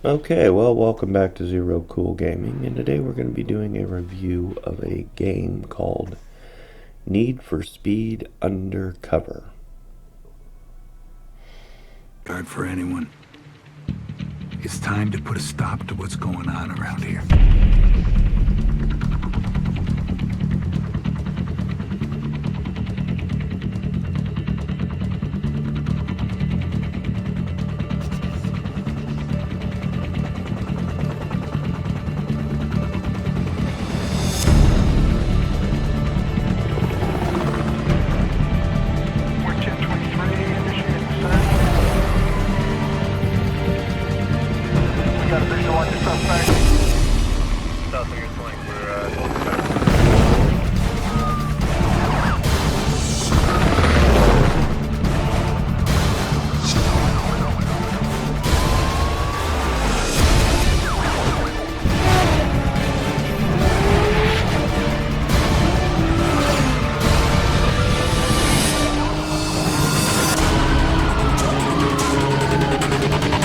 Okay, well, welcome back to Zero Cool Gaming, and today we're going to be doing a review of a game called Need for Speed Undercover. Guard for anyone. It's time to put a stop to what's going on around here.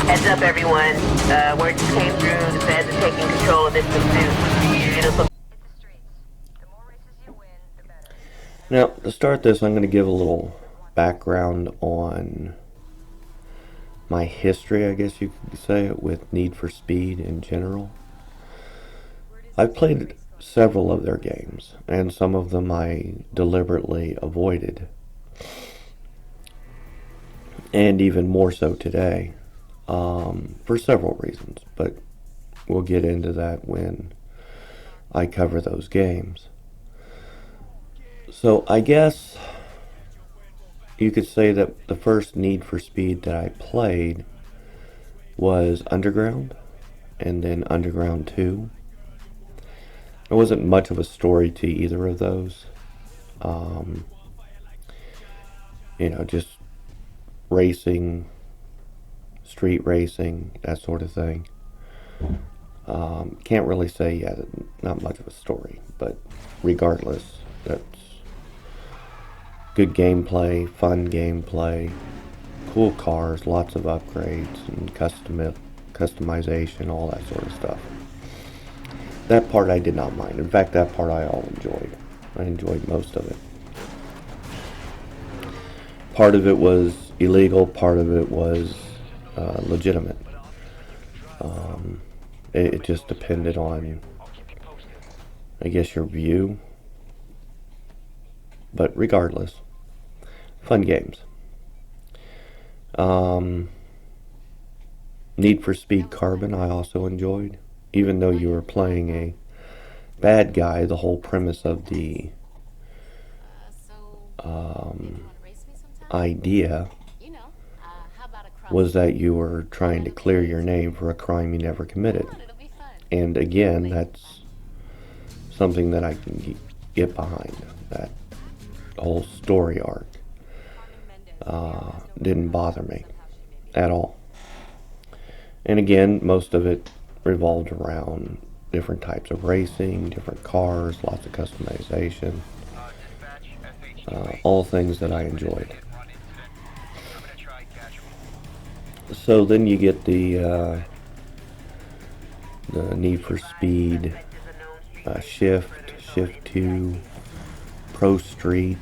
Heads up, everyone. Word just came through. The feds are taking control of this pursuit. It'll... Now, to start this, I'm going to give a little background on my history, I guess you could say, with Need for Speed in general. I've played several of their games, and some of them I deliberately avoided. And even more so today. For several reasons, but we'll get into that when I cover those games. So I guess you could say that the first Need for Speed that I played was Underground, and then Underground 2. There wasn't much of a story to either of those. Just racing, street racing, that sort of thing. Can't really say, not much of a story, but regardless, that's good gameplay, fun gameplay, cool cars, lots of upgrades and customization, all that sort of stuff. That part I did not mind. In fact, that part I all enjoyed. I enjoyed most of it. Part of it was illegal, part of it was legitimate. It just depended on, I guess, your view. But regardless, fun games. Need for Speed Carbon I also enjoyed. Even though you were playing a bad guy, the whole premise of the idea was that you were trying to clear your name for a crime you never committed. And again, that's something that I can get behind. That whole story arc didn't bother me at all. And again, most of it revolved around different types of racing, different cars, lots of customization, all things that I enjoyed. So then you get the Need for Speed Shift 2, Pro Street.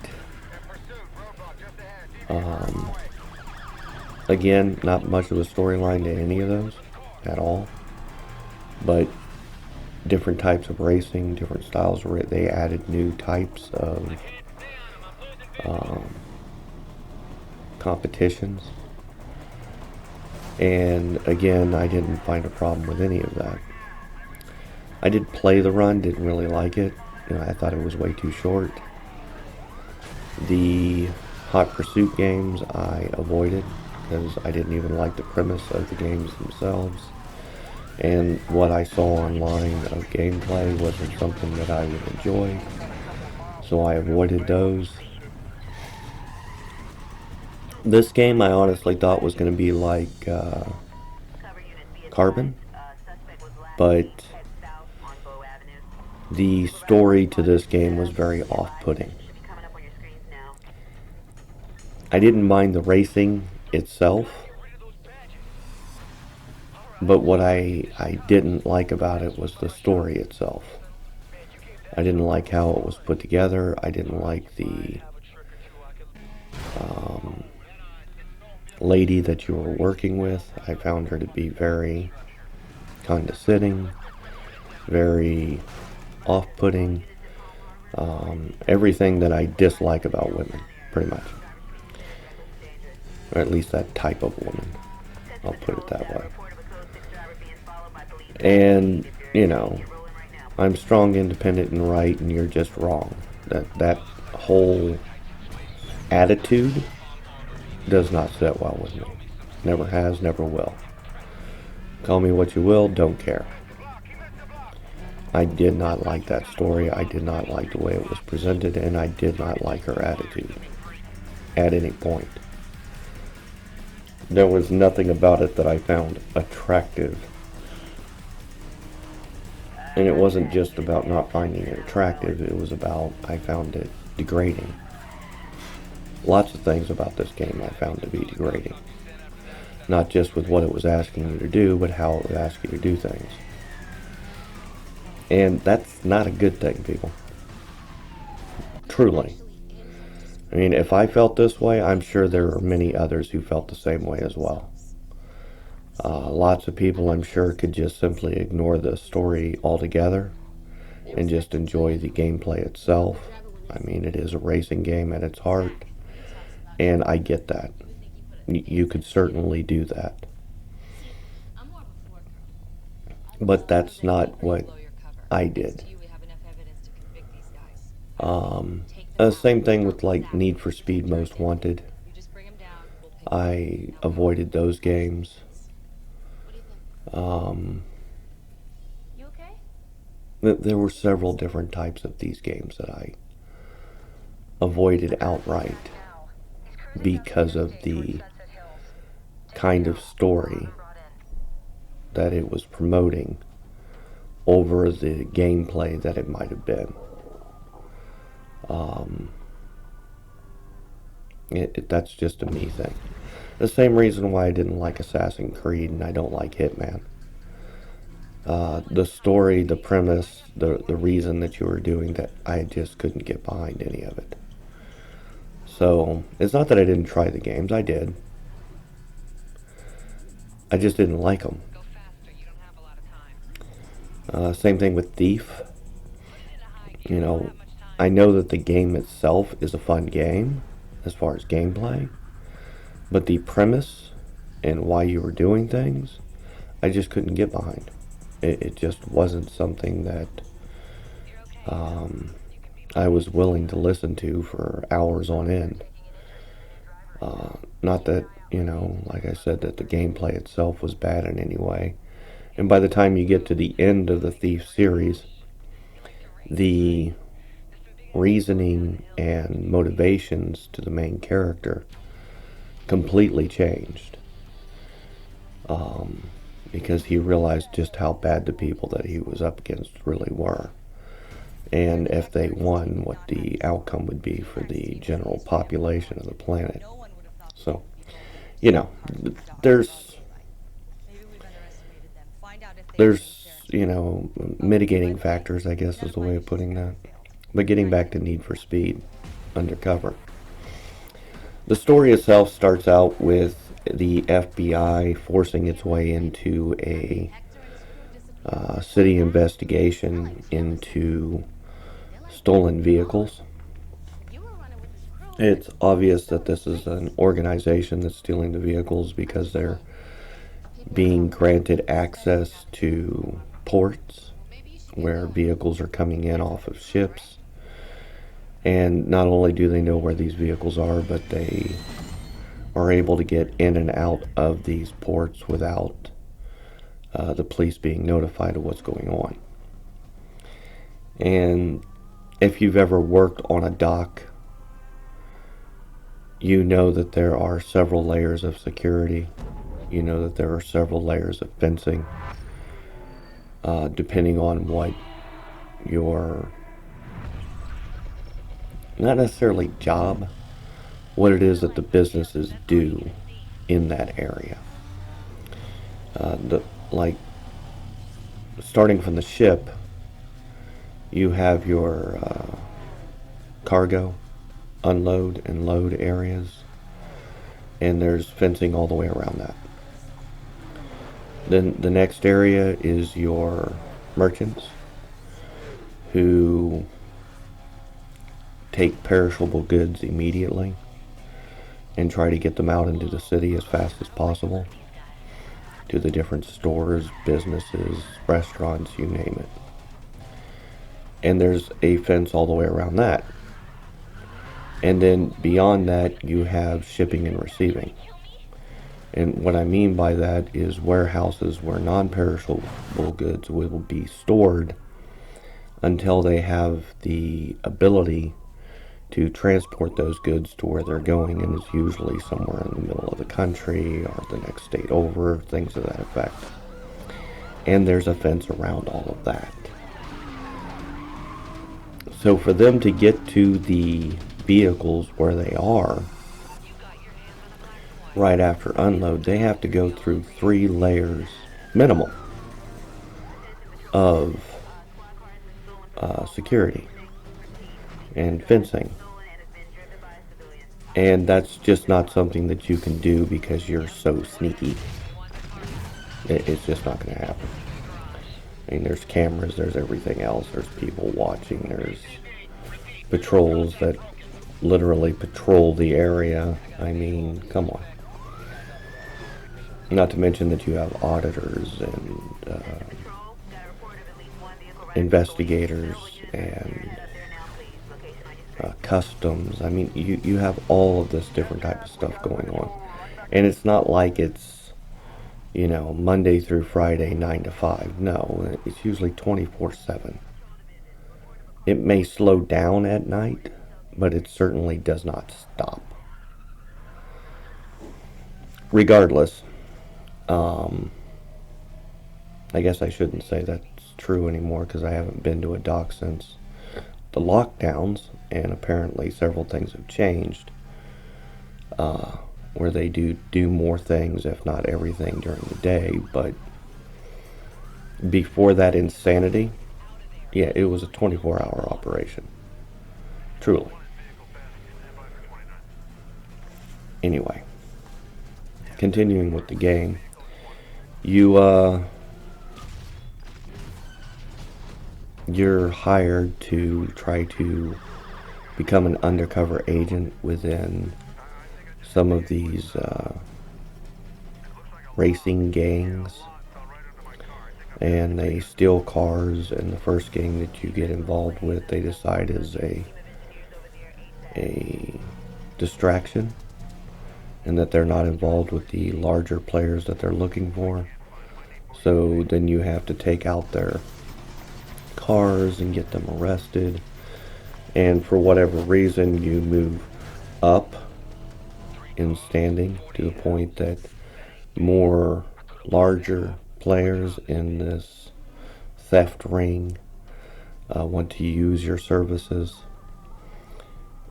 Again, not much of a storyline to any of those at all, but different types of racing, different styles. They added new types of competitions. And again, I didn't find a problem with any of that. I did play the run, didn't really like it. I thought it was way too short. The Hot Pursuit games I avoided because I didn't even like the premise of the games themselves. And what I saw online of gameplay wasn't something that I would enjoy. So I avoided those. This game I honestly thought was going to be like Carbon, but the story to this game was very off-putting. I didn't mind the racing itself, But what I didn't like about it was the story itself. I didn't like how it was put together. I didn't like the lady that you were working with. I found her to be very condescending, very off-putting. Everything that I dislike about women, pretty much. Or at least that type of woman. I'll put it that way. And, you know, I'm strong, independent, and right, and you're just wrong. That whole attitude does not sit well with me. Never has, never will. Call me what you will, don't care. I did not like that story. I did not like the way it was presented, and I did not like her attitude at any point. There was nothing about it that I found attractive. And it wasn't just about not finding it attractive, it was about I found it degrading. Lots of things about this game I found to be degrading. Not just with what it was asking you to do, but how it would ask you to do things. And that's not a good thing, people. Truly. I mean, if I felt this way, I'm sure there are many others who felt the same way as well. Lots of people, I'm sure, could just simply ignore the story altogether and just enjoy the gameplay itself. I mean, it is a racing game at its heart, and I get that. You could certainly do that. But that's not what I did. Same thing with like Need for Speed Most Wanted. I avoided those games. There were several different types of these games that I avoided outright because of the kind of story that it was promoting over the gameplay that it might have been. That's just a me thing. The same reason why I didn't like Assassin's Creed and I don't like Hitman. The story, the premise, the reason that you were doing that, I just couldn't get behind any of it. So, it's not that I didn't try the games, I did. I just didn't like them. Same thing with Thief. You know, I know that the game itself is a fun game, as far as gameplay, but the premise and why you were doing things, I just couldn't get behind. It just wasn't something that I was willing to listen to for hours on end. Not that, you know, like I said, that the gameplay itself was bad in any way. And by the time you get to the end of the Thief series, the reasoning and motivations to the main character completely changed. Because he realized just how bad the people that he was up against really were. And if they won, what the outcome would be for the general population of the planet. So, you know, there's, you know, mitigating factors, I guess is the way of putting that. But getting back to Need for Speed, Undercover. The story itself starts out with the FBI forcing its way into a city investigation into stolen vehicles. It's obvious that this is an organization that's stealing the vehicles because they're being granted access to ports where vehicles are coming in off of ships. And not only do they know where these vehicles are, but they are able to get in and out of these ports without the police being notified of what's going on. And if you've ever worked on a dock, you know that there are several layers of security. You know that there are several layers of fencing, depending on what your, not necessarily job, what it is that the businesses do in that area. like, starting from the ship, you have your cargo, unload and load areas, and there's fencing all the way around that. Then the next area is your merchants, who take perishable goods immediately and try to get them out into the city as fast as possible to the different stores, businesses, restaurants, you name it. And there's a fence all the way around that. And then beyond that, you have shipping and receiving. And what I mean by that is warehouses where non-perishable goods will be stored until they have the ability to transport those goods to where they're going, and it's usually somewhere in the middle of the country or the next state over, things of that effect. And there's a fence around all of that. So for them to get to the vehicles where they are right after unload, they have to go through 3 layers minimum of security and fencing. And that's just not something that you can do because you're so sneaky. It's just not going to happen. I mean, there's cameras, there's everything else, there's people watching, there's patrols that literally patrol the area. I mean, come on. Not to mention that you have auditors and investigators and customs. I mean, you have all of this different type of stuff going on. And it's not like it's, Monday through Friday, 9 to 5. No, it's usually 24/7. It may slow down at night, but it certainly does not stop. Regardless, I guess I shouldn't say that's true anymore because I haven't been to a dock since the lockdowns, and apparently several things have changed, where they do more things, if not everything, during the day. But before that insanity, yeah, it was a 24-hour operation. Truly. Anyway, continuing with the game, you're hired to try to become an undercover agent within some of these racing gangs, and they steal cars. And the first gang that you get involved with, they decide is a distraction, and that they're not involved with the larger players that they're looking for. So then you have to take out their cars and get them arrested, and for whatever reason you move up in standing to the point that more larger players in this theft ring want to use your services.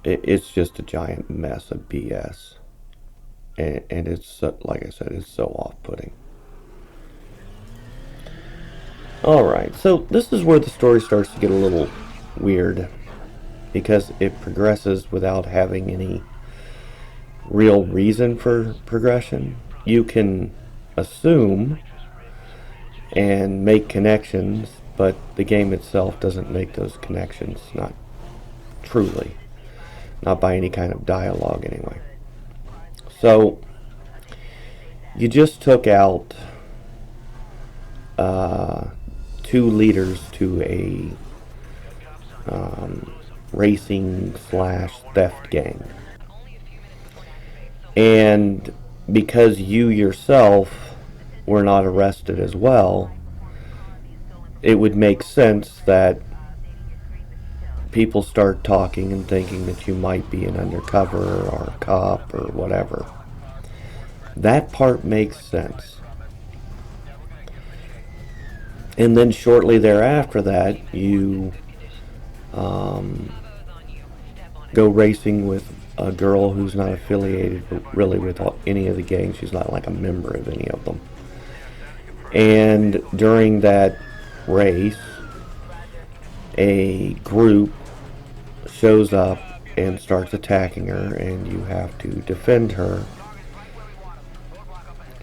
It's just a giant mess of BS, and it's, like I said, it's so off-putting. Alright, so this is where the story starts to get a little weird, because it progresses without having any real reason for progression. You can assume and make connections, but the game itself doesn't make those connections, not truly. Not by any kind of dialogue, anyway. So, you just took out 2 leaders to a racing / theft gang. And because you yourself were not arrested as well, it would make sense that people start talking and thinking that you might be an undercover or a cop or whatever. That part makes sense. And then shortly thereafter that, you go racing with a girl who's not affiliated really with any of the gangs. She's not like a member of any of them. And during that race, a group shows up and starts attacking her, and you have to defend her.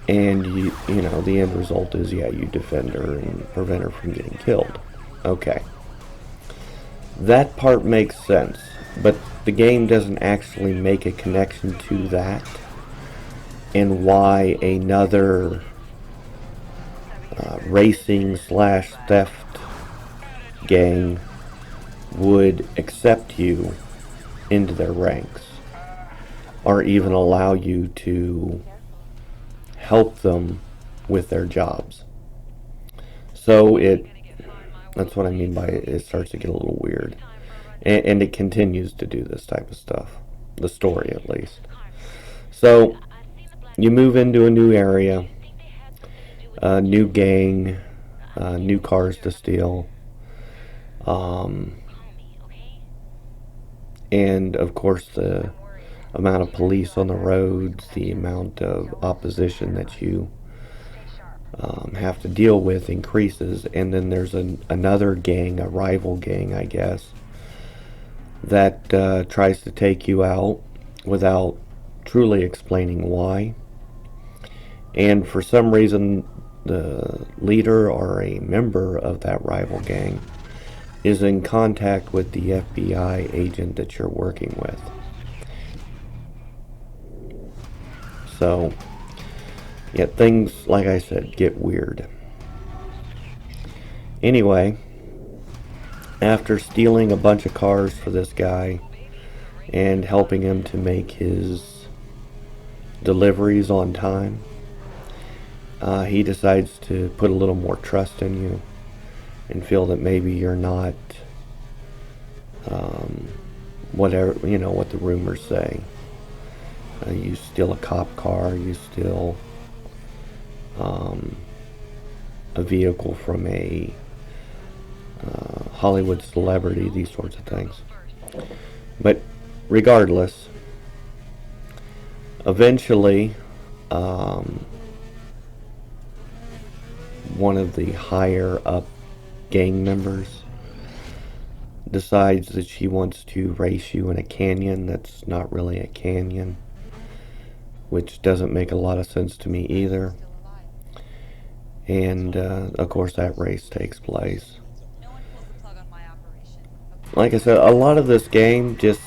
And you know, the end result is, yeah, you defend her and prevent her from getting killed. Okay. That part makes sense, but the game doesn't actually make a connection to that and why another racing slash theft gang would accept you into their ranks or even allow you to help them with their jobs. So that's what I mean by it starts to get a little weird. And it continues to do this type of stuff. The story, at least. So, you move into a new area, a new gang, new cars to steal. And, of course, the amount of police on the roads, the amount of opposition that you have to deal with increases. And then there's another gang, a rival gang, I guess, that tries to take you out without truly explaining why. And for some reason, the leader or a member of that rival gang is in contact with the FBI agent that you're working with. So, yeah, things, like I said, get weird. Anyway, after stealing a bunch of cars for this guy and helping him to make his deliveries on time, he decides to put a little more trust in you and feel that maybe you're not whatever, you know, what the rumors say. You steal a cop car, you steal a vehicle from a Hollywood celebrity, these sorts of things. But regardless, eventually, one of the higher up gang members decides that she wants to race you in a canyon that's not really a canyon, which doesn't make a lot of sense to me either. And of course that race takes place. Like I said, a lot of this game just,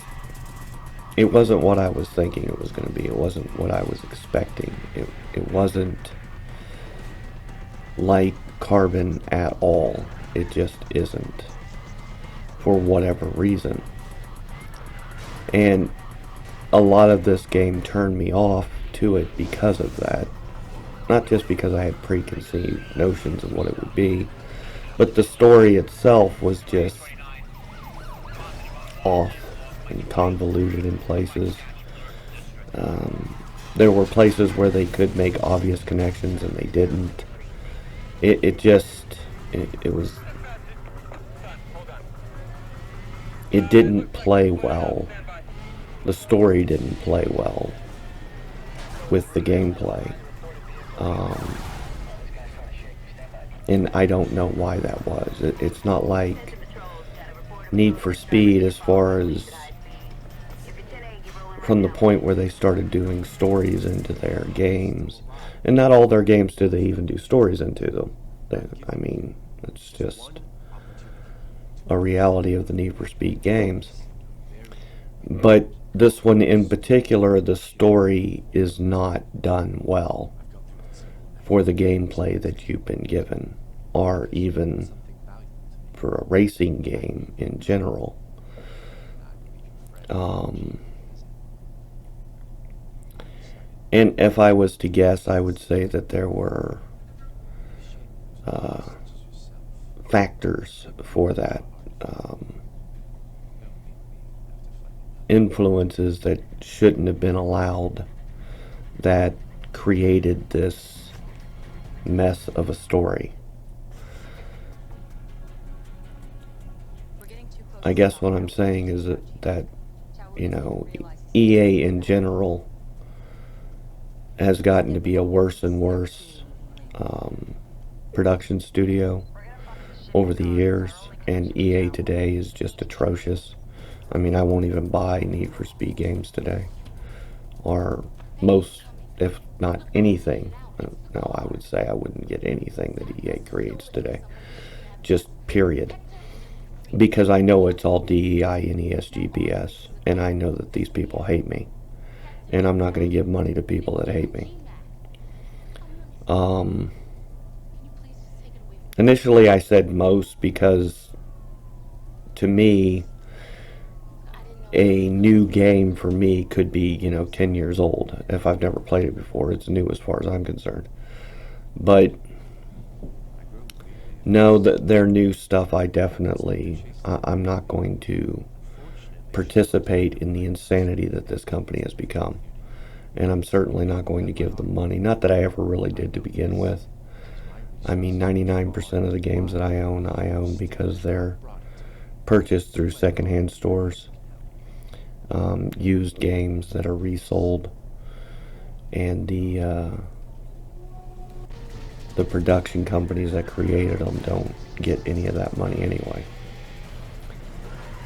it wasn't what I was thinking it was going to be. It wasn't what I was expecting. It wasn't like Carbon at all. It just isn't, for whatever reason. And a lot of this game turned me off to it because of that. Not just because I had preconceived notions of what it would be, but the story itself was just off and convoluted in places. There were places where they could make obvious connections and they didn't. It didn't play well. The story didn't play well with the gameplay. And I don't know why that was. It's not like Need for Speed, as far as from the point where they started doing stories into their games. And not all their games do they even do stories into them. I mean, it's just a reality of the Need for Speed games. But this one in particular, the story is not done well for the gameplay that you've been given, or even for a racing game in general. And if I was to guess, I would say that there were factors for that. Influences that shouldn't have been allowed that created this mess of a story. I guess what I'm saying is that you know, EA in general has gotten to be a worse and worse production studio over the years, and EA today is just atrocious. I mean, I won't even buy Need for Speed games today, or most, if not anything. No, I would say I wouldn't get anything that EA creates today, just period. Because I know it's all DEI and ESG BS, and I know that these people hate me, and I'm not going to give money to people that hate me. Initially I said most because, to me, a new game for me could be, 10 years old. If I've never played it before, it's new as far as I'm concerned. But no, their new stuff, I'm not going to participate in the insanity that this company has become. And I'm certainly not going to give them money. Not that I ever really did to begin with. I mean, 99% of the games that I own because they're purchased through secondhand stores, used games that are resold, and the production companies that created them don't get any of that money anyway.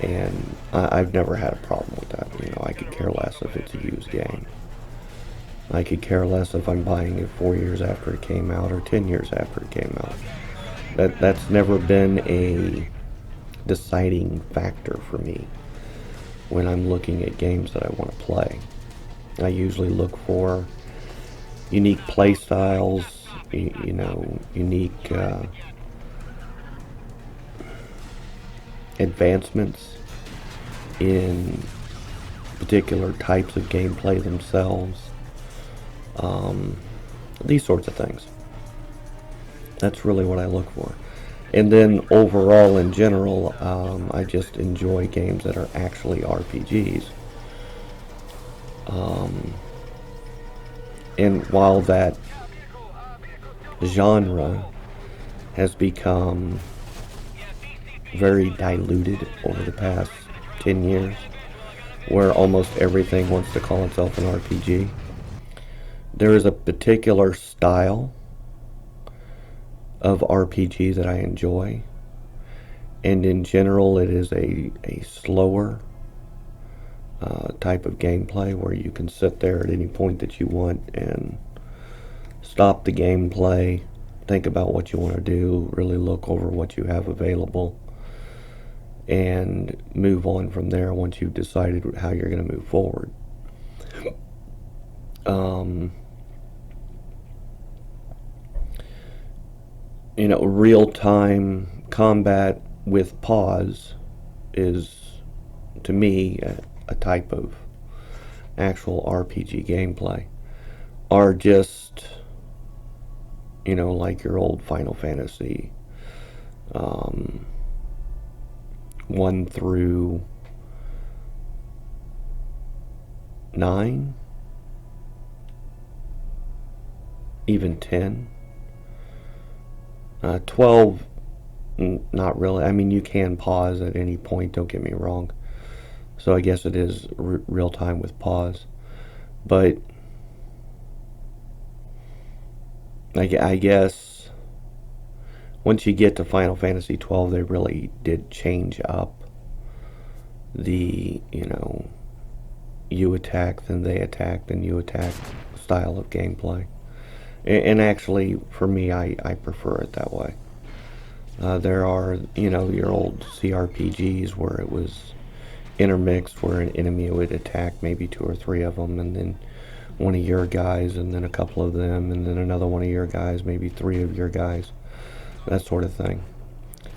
And I've never had a problem with that. I could care less if it's a used game. I could care less if I'm buying it 4 years after it came out or 10 years after it came out. That's never been a deciding factor for me when I'm looking at games that I want to play. I usually look for unique play styles, unique advancements in particular types of gameplay themselves. These sorts of things. That's really what I look for. And then overall, in general, I just enjoy games that are actually RPGs. And while that genre has become very diluted over the past 10 years, where almost everything wants to call itself an RPG, there is a particular style of RPG that I enjoy, and in general it is a slower type of gameplay where you can sit there at any point that you want and stop the gameplay, think about what you want to do, really look over what you have available, and move on from there once you've decided how you're going to move forward. Real-time combat with pause is, to me, a type of actual RPG gameplay. Are just, like your old Final Fantasy 1 through 9, even 10. 12, not really. I mean, you can pause at any point, don't get me wrong. So I guess it is real time with pause. But I guess once you get to Final Fantasy 12, they really did change up the, you attack, then they attack, then you attack style of gameplay. And actually, for me, I prefer it that way. There are, your old CRPGs where it was intermixed, where an enemy would attack maybe 2 or 3 of them, and then one of your guys, and then a couple of them, and then another one of your guys, maybe 3 of your guys, that sort of thing.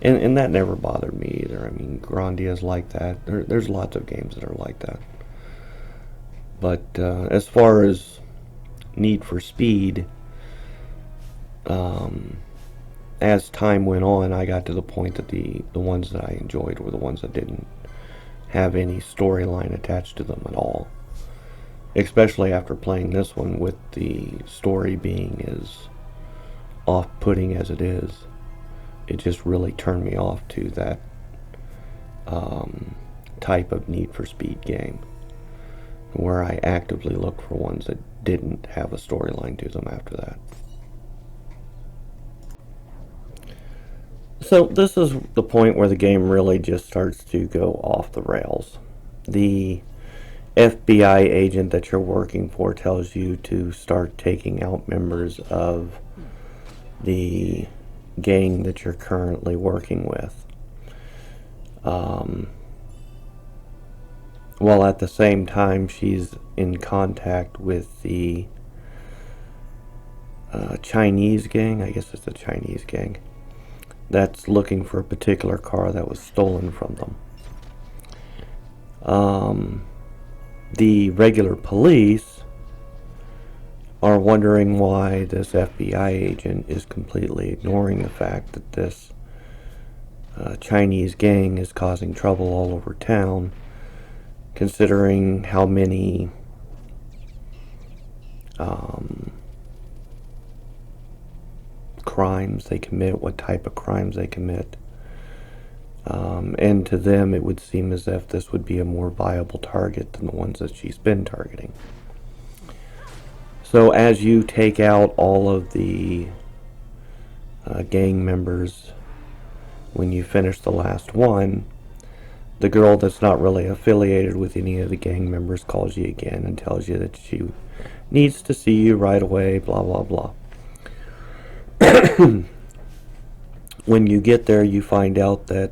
And that never bothered me either. I mean, Grandia's like that. There's lots of games that are like that. But as far as Need for Speed, as time went on, I got to the point that the ones that I enjoyed were the ones that didn't have any storyline attached to them at all. Especially after playing this one, with the story being as off-putting as it is. It just really turned me off to that type of Need for Speed game, where I actively look for ones that didn't have a storyline to them after that. So this is the point where the game really just starts to go off the rails. The FBI agent that you're working for tells you to start taking out members of the gang that you're currently working with. While at the same time she's in contact with the Chinese gang, I guess it's a Chinese gang, that's looking for a particular car that was stolen from them. The regular police are wondering why this FBI agent is completely ignoring the fact that this Chinese gang is causing trouble all over town, considering how many crimes they commit, what type of crimes they commit. And to them, it would seem as if this would be a more viable target than the ones that she's been targeting. So as you take out all of the gang members, when you finish the last one, the girl that's not really affiliated with any of the gang members calls you again and tells you that she needs to see you right away, blah, blah, blah. When you get there, you find out that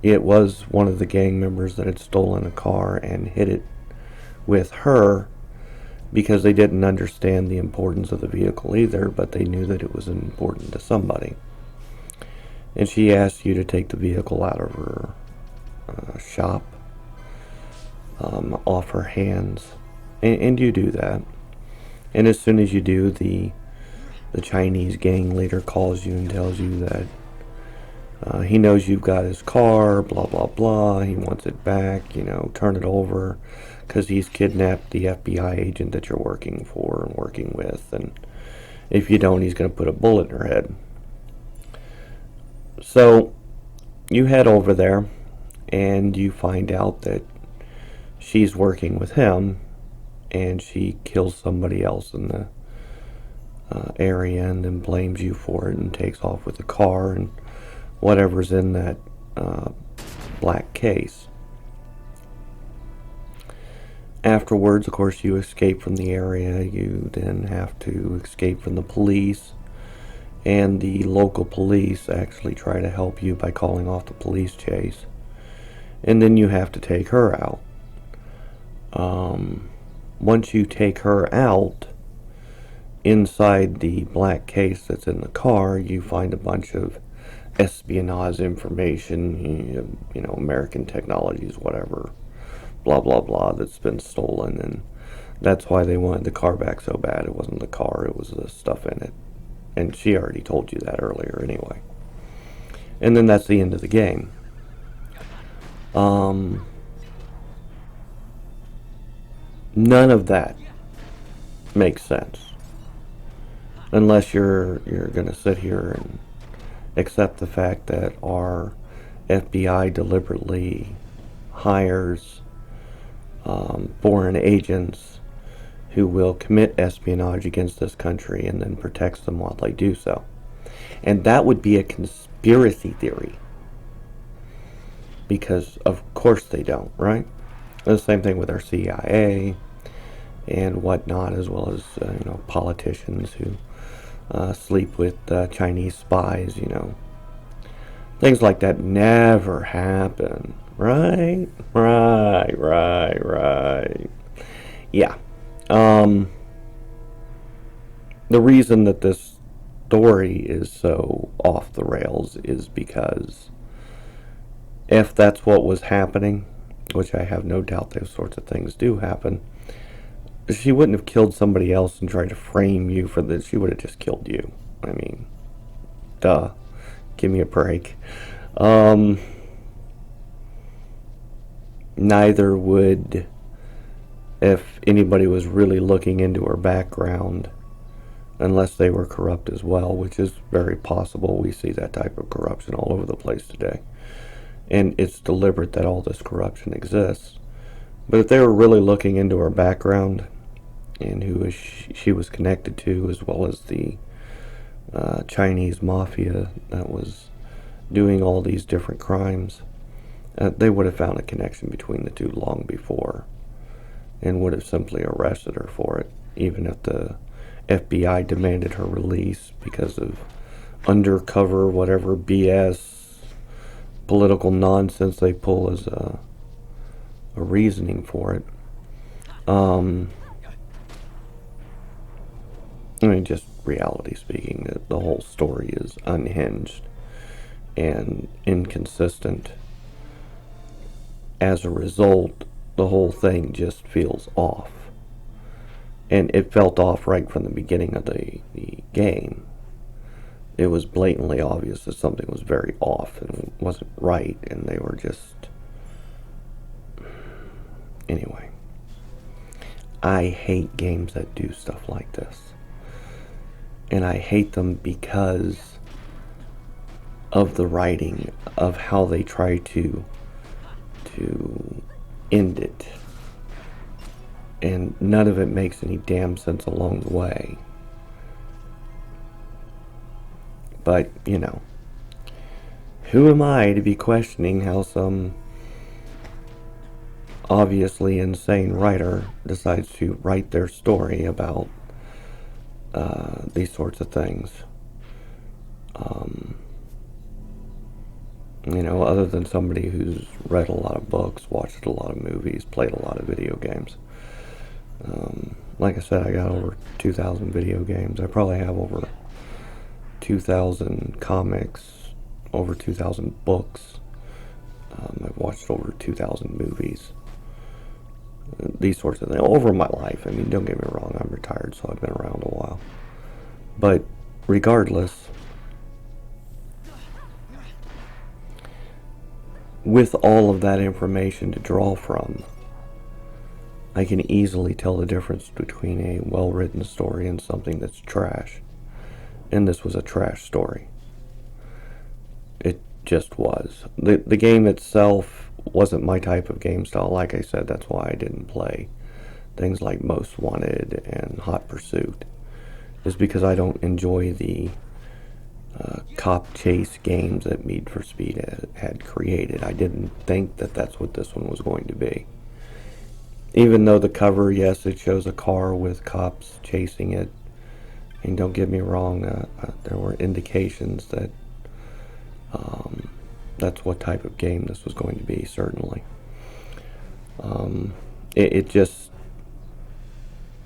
it was one of the gang members that had stolen a car and hid it with her because they didn't understand the importance of the vehicle either, but they knew that it was important to somebody. And she asked you to take the vehicle out of her shop, off her hands, and you do that. And as soon as you do, the Chinese gang leader calls you and tells you that he knows you've got his car, blah, blah, blah. He wants it back, turn it over, because he's kidnapped the FBI agent that you're working for and working with. And if you don't, he's going to put a bullet in her head. So you head over there and you find out that she's working with him, and she kills somebody else in the area and then blames you for it and takes off with the car and whatever's in that black case. Afterwards, of course, you escape from the area. You then have to escape from the police, and the local police actually try to help you by calling off the police chase. And then you have to take her out. Once you take her out, inside the black case that's in the car, you find a bunch of espionage information, American technologies, whatever, blah, blah, blah, that's been stolen. And that's why they wanted the car back so bad. It wasn't the car, it was the stuff in it. And she already told you that earlier anyway. And then that's the end of the game. None of that makes sense. Unless you're going to sit here and accept the fact that our FBI deliberately hires foreign agents who will commit espionage against this country and then protects them while they do so. And that would be a conspiracy theory. Because of course they don't, right? The same thing with our CIA and whatnot, as well as politicians who sleep with Chinese spies. Things like that never happen, right? Right. Yeah. The reason that this story is so off the rails is because if that's what was happening, which I have no doubt those sorts of things do happen, she wouldn't have killed somebody else and tried to frame you for this. She would have just killed you. I mean, duh. Give me a break. Neither would, if anybody was really looking into her background, unless they were corrupt as well, which is very possible. We see that type of corruption all over the place today. And it's deliberate that all this corruption exists. But if they were really looking into her background and who she was connected to, as well as the Chinese mafia that was doing all these different crimes, they would have found a connection between the two long before and would have simply arrested her for it, even if the FBI demanded her release because of undercover, whatever BS, political nonsense they pull as a reasoning for it. I mean, just reality speaking, the whole story is unhinged and inconsistent. As a result, the whole thing just feels off. And it felt off right from the beginning of the game. It was blatantly obvious that something was very off and wasn't right, and they were just... Anyway. I hate games that do stuff like this. And I hate them because of the writing, of how they try to end it. And none of it makes any damn sense along the way. But, you know, who am I to be questioning how some obviously insane writer decides to write their story about these sorts of things? You know, other than somebody who's read a lot of books, watched a lot of movies, played a lot of video games. Like I said, I got over 2,000 video games. I probably have over 2,000 comics, over 2,000 books. I've watched over 2,000 movies. These sorts of things over my life. I mean, don't get me wrong, I'm retired, so I've been around a while. But regardless, with all of that information to draw from, I can easily tell the difference between a well-written story and something that's trash. And this was a trash story. It just was. The game itself wasn't my type of game style. Like I said, that's why I didn't play things like Most Wanted and Hot Pursuit. Is because I don't enjoy the cop chase games that Need for Speed had created. I didn't think that that's what this one was going to be. Even though the cover, yes, it shows a car with cops chasing it. And don't get me wrong, there were indications that that's what type of game this was going to be, certainly. It just...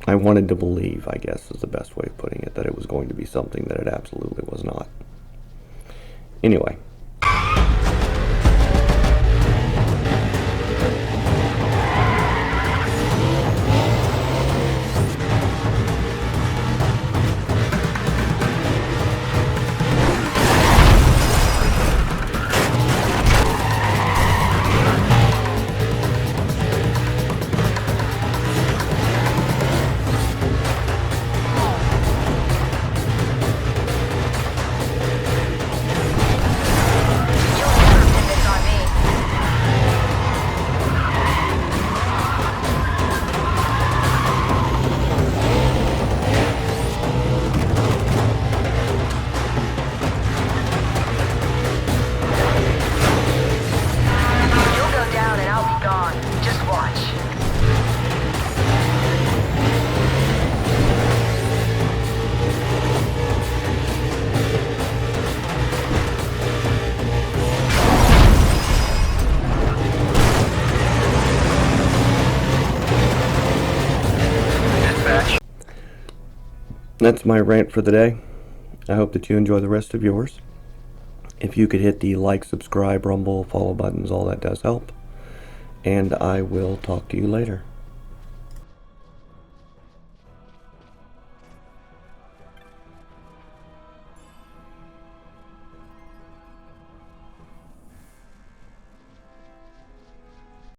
I wanted to believe, I guess, is the best way of putting it, that it was going to be something that it absolutely was not. Anyway. That's my rant for the day. I hope that you enjoy the rest of yours. If you could hit the like, subscribe, rumble, follow buttons, all that does help. And I will talk to you later.